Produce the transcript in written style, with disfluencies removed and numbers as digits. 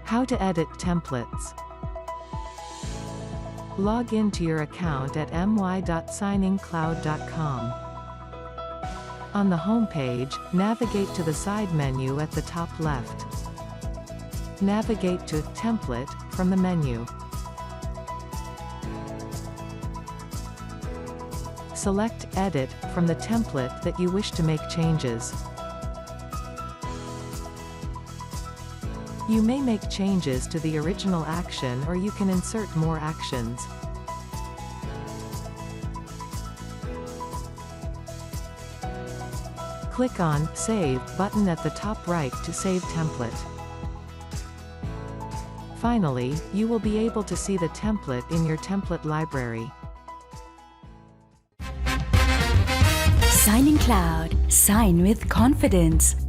How to edit templates. Log into your account at my.signingcloud.com. On the home page, navigate to the side menu at the top left. Navigate to Template from the menu. Select Edit from the template that you wish to make changes. You may make changes to the original action, or you can insert more actions. Click on Save button at the top right to save template. Finally, you will be able to see the template in your template library. Signing Cloud. Sign with confidence.